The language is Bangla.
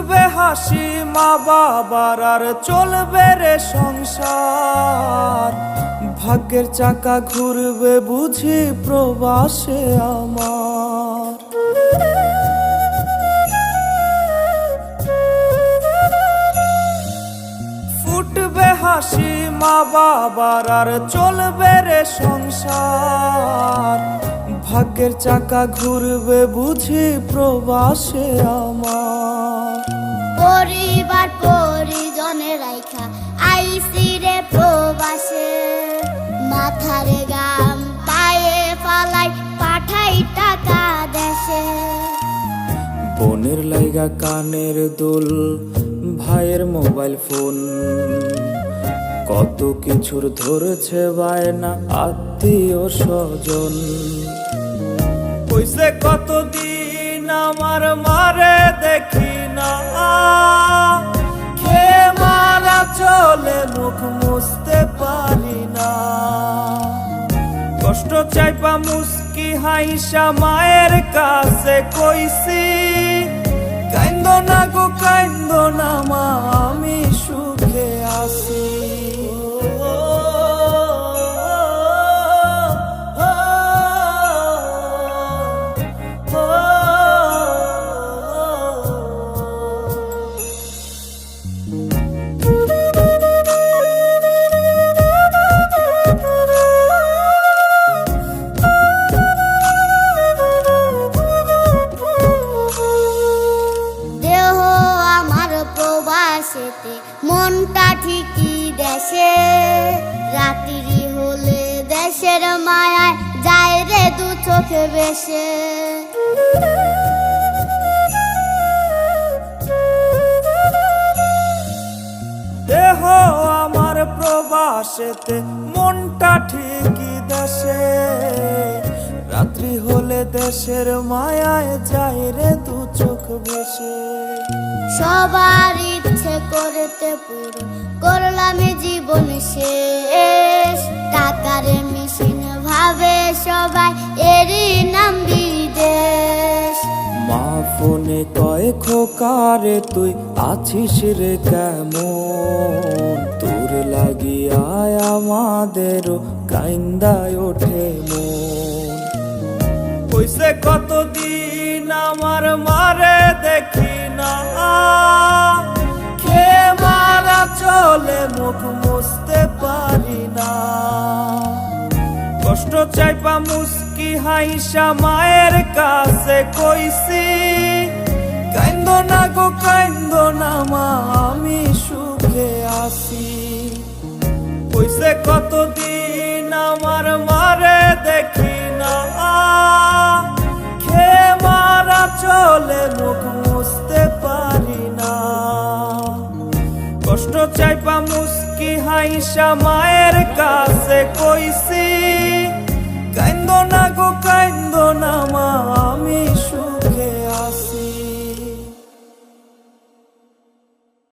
ফুটবে হাসি মা বাবার আর চলবে রে সংসার। ভাগ্যের চাকা ঘুরবে বুঝি প্রবাসে আমার। ফুটবে হাসি মা বাবার আর চলবে রে সংসার। ভাগ্যের চাকা ঘুরবে বুঝি প্রবাসে আমার। পরিবার পরিজনে রাইখা আইসি রে প্রবাসে, মাথারে গাম পায়ে ফালাই পাঠাই টাকা দেশে। বোনের লাইগা কানের দুল, ভাইয়ের মোবাইল ফোন, কত কিছুর ধরেছে বায়না আত্মীয় স্বজন। কইছে কতদিন আমার মারে দেখি না, খেয়ে মারা চলে মুখ মুছতে পারি না। কষ্ট চাইপা মুস্কি হাইসা মায়ের কাছে কইছি, কাইন্দো না গো কাইন্দো না মা, আমি সুখে আছি। মনটা ঠিকই দেশে, রাত্রি হলে দেশের মায়ায় যায় রে দু চোখে বেশে। দেহ আমার প্রবাসেতে, মনটা ঠিকই দেশে, রাত্রি হলে দেশের মায়ায় যায় রে দু চোখ বেশে। সবার ইচ্ছে করতে পুরো করলাম জীবন শেষ, টাকার মেশিন ভাবে সবাই এরই নাম বিদেশ। মা ফোনে কয় খোকারে তুই আছিস রে কেমন, তোর লাগিয়া আমাদেরও কাইন্দায় ওঠে মন। কইছে কতদিন আমার মারে দেখি না, খেয়ে মারা চলে মুখ মুছতে পারি না। কষ্ট চাইপা মুস্কি হাইসা মায়ের কাছে কইছি, কাইন্দো না গো কাইন্দো না মা, আমি সুখে আছি। কইছে কতদিন আমার মারে দেখি না, খেয়ে মারা চলে মুখ মুছতে পারি না। কষ্ট চাইপা মুস্কি হাইসা মায়ের কাছে কইছি, কাইন্দো না গো কাইন্দো না মা, আমি